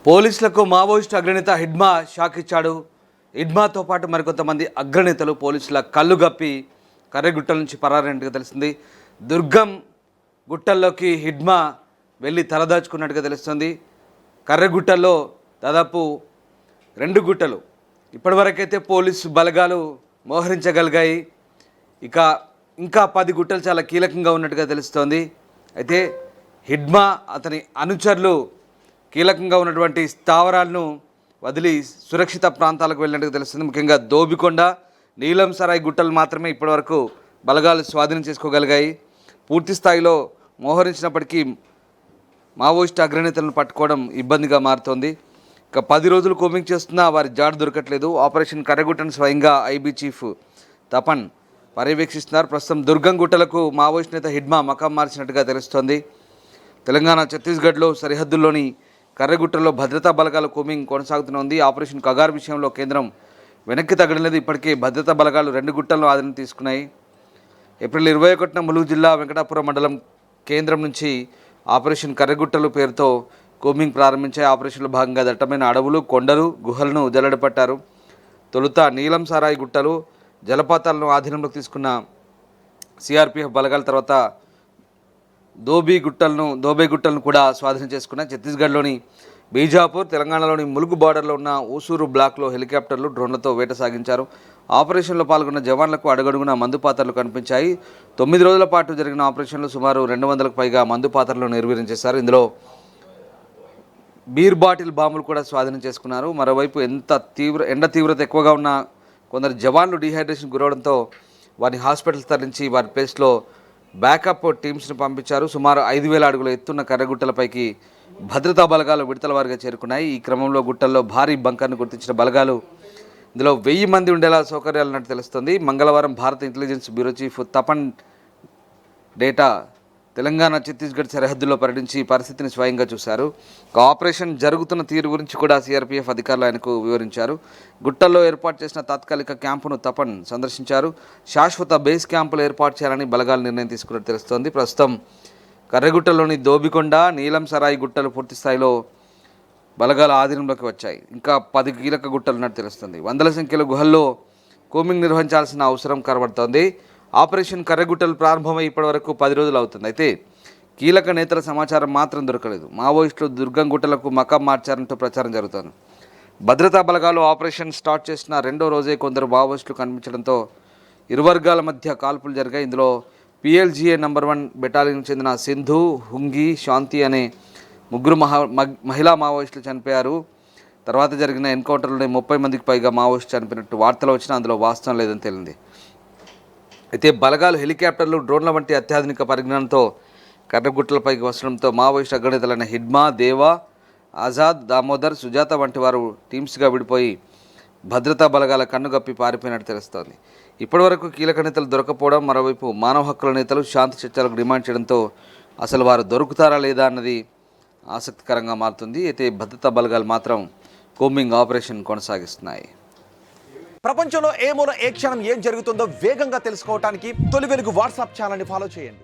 పోలీసులకు మావోయిస్టు అగ్రనేత హిడ్మా షాక్ ఇచ్చాడు. హిడ్మాతో పాటు మరికొంతమంది అగ్రనేతలు పోలీసుల కళ్ళు గప్పి కర్రెగుట్టల నుంచి పరారైనట్టుగా తెలిసింది. దుర్గం గుట్టల్లోకి హిడ్మా వెళ్ళి తలదాచుకున్నట్టుగా తెలుస్తుంది. కర్రెగుట్టల్లో దాదాపు 2 గుట్టలు ఇప్పటివరకైతే పోలీసు బలగాలు మోహరించగలిగాయి. ఇంకా 10 గుట్టలు చాలా కీలకంగా ఉన్నట్టుగా తెలుస్తోంది. అయితే హిడ్మా అతని అనుచరులు కీలకంగా ఉన్నటువంటి స్థావరాలను వదిలి సురక్షిత ప్రాంతాలకు వెళ్ళినట్టుగా తెలుస్తుంది. ముఖ్యంగా దోబికొండ, నీలం సరాయి గుట్టలు మాత్రమే ఇప్పటివరకు బలగాలు స్వాధీనం చేసుకోగలిగాయి. పూర్తి స్థాయిలో మోహరించినప్పటికీ మావోయిస్టు అగ్రనేతలను పట్టుకోవడం ఇబ్బందిగా మారుతోంది. 10 రోజులు కోమింగ్ చేస్తున్నా వారి జాడు దొరకట్లేదు. ఆపరేషన్ కర్రెగుట్టను స్వయంగా ఐబీ చీఫ్ తపన్ పర్యవేక్షిస్తున్నారు. ప్రస్తుతం దుర్గం గుట్టలకు మావోయిస్టు నేత హిడ్మా మకాం మార్చినట్టుగా తెలుస్తోంది. తెలంగాణ, ఛత్తీస్గఢ్లో సరిహద్దుల్లోని కర్రెగుట్టలో భద్రతా బలగాల కోమింగ్ కొనసాగుతోంది. ఆపరేషన్ కగార్ విషయంలో కేంద్రం వెనక్కి తగ్గలేదు. ఇప్పటికే భద్రతా బలగాలు 2 గుట్టలను ఆధీనం తీసుకున్నాయి. ఏప్రిల్ 21న ములుగు జిల్లా వెంకటాపురం మండలం కేంద్రం నుంచి ఆపరేషన్ కర్రెగుట్టలు పేరుతో కోమింగ్ ప్రారంభించాయి. ఆపరేషన్లో భాగంగా దట్టమైన అడవులు, కొండలు, గుహలను జల్లెడపట్టారు. తొలుత నీలం సారాయి గుట్టలు, జలపాతాలను ఆధీనంలోకి తీసుకున్న సిఆర్పిఎఫ్ బలగాల తర్వాత దోబే గుట్టలను కూడా స్వాధీనం చేసుకున్నాయి. ఛత్తీస్గఢ్లోని బీజాపూర్, తెలంగాణలోని ములుగు బార్డర్లో ఉన్న ఊసూరు బ్లాక్లో హెలికాప్టర్లు, డ్రోన్లతో వేట సాగించారు. ఆపరేషన్లో పాల్గొన్న జవాన్లకు అడుగడుగున మందుపాత్రలు కనిపించాయి. 9 రోజుల పాటు జరిగిన ఆపరేషన్లో సుమారు 200కు పైగా మందుపాత్రలు నిర్వీర్యం చేశారు. ఇందులో బీర్ బాటిల్ బాంబులు కూడా స్వాధీనం చేసుకున్నారు. మరోవైపు ఎండ తీవ్రత ఎక్కువగా ఉన్న కొందరు జవాన్లు డీహైడ్రేషన్ గురవడంతో వారిని హాస్పిటల్స్ తరలించి వారి ప్లేస్లో బ్యాకప్ టీమ్స్ను పంపించారు. సుమారు 5,000 అడుగుల ఎత్తున్న కర్రెగుట్టలపైకి భద్రతా బలగాలు విడతల వారిగా చేరుకున్నాయి. ఈ క్రమంలో గుట్టల్లో భారీ బంకర్ను గుర్తించిన బలగాలు ఇందులో 1000 మంది ఉండేలా సౌకర్యాలు ఉన్నట్టు తెలుస్తుంది. మంగళవారం భారత intelligence bureau chief Tapan data Telangana, Chhattisgarh సరిహద్దుల్లో పర్యటించి పరిస్థితిని స్వయంగా చూశారు. ఆపరేషన్ జరుగుతున్న తీరు గురించి కూడా సిఆర్పిఎఫ్ అధికారులు ఆయనకు వివరించారు. గుట్టల్లో ఏర్పాటు చేసిన తాత్కాలిక క్యాంపును తపన్ సందర్శించారు. శాశ్వత బేస్ క్యాంపులు ఏర్పాటు చేయాలని బలగాలు నిర్ణయం తీసుకున్నట్టు తెలుస్తోంది. ప్రస్తుతం కర్రెగుట్టలోని దోబికొండ, నీలం సరాయి గుట్టలు పూర్తి స్థాయిలో బలగాల ఆధీనంలోకి వచ్చాయి. ఇంకా 10 కీలక గుట్టలు ఉన్నట్టు తెలుస్తుంది. వందల సంఖ్యలో గుహల్లో కోమింగ్ నిర్వహించాల్సిన అవసరం కనబడుతోంది. ఆపరేషన్ కర్రెగుట్టలు ప్రారంభమై ఇప్పటివరకు 10 రోజులు అవుతుంది. అయితే కీలక నేతల సమాచారం మాత్రం దొరకలేదు. మావోయిస్టులు దుర్గం గుట్టలకు మకాం మార్చారంటూ ప్రచారం జరుగుతోంది. భద్రతా బలగాలు ఆపరేషన్ స్టార్ట్ చేసిన 2వ రోజే కొందరు మావోయిస్టులు కనిపించడంతో ఇరు వర్గాల మధ్య కాల్పులు జరిగాయి. ఇందులో PLGA నంబర్ 1 బెటాలియన్కు చెందిన సింధు, హుంగి, శాంతి అనే 3 మహిళా మావోయిస్టులు చనిపోయారు. తర్వాత జరిగిన ఎన్కౌంటర్లోనే 30 మందికి పైగా మావోయిస్టులు చనిపోయినట్టు వార్తలు వచ్చినా అందులో వాస్తవం లేదని తేలింది. అయితే బలగాలు హెలికాప్టర్లు, డ్రోన్ల వంటి అత్యాధునిక పరిజ్ఞానంతో కర్రెగుట్టలపైకి వస్తడంతో మావోయిస్టు అగ్రనేతలైన హిడ్మా, దేవా, ఆజాద్, దామోదర్, సుజాత వంటి వారు టీమ్స్గా విడిపోయి భద్రతా బలగాల కన్నుగప్పి పారిపోయినట్టు తెలుస్తోంది. ఇప్పటివరకు కీలక నేతలు దొరకపోవడం, మరోవైపు మానవ హక్కుల నేతలు శాంతి చర్చలకు డిమాండ్ చేయడంతో అసలు వారు దొరుకుతారా లేదా అన్నది ఆసక్తికరంగా మారుతుంది. అయితే భద్రతా బలగాలు మాత్రం కోమింగ్ ఆపరేషన్ కొనసాగిస్తున్నాయి. ప్రపంచంలో ఏ మూల ఏ క్షణం ఏం జరుగుతుందో వేగంగా తెలుసుకోవడానికి తొలి వెలుగు వాట్సాప్ ఛానల్ని ఫాలో చేయండి.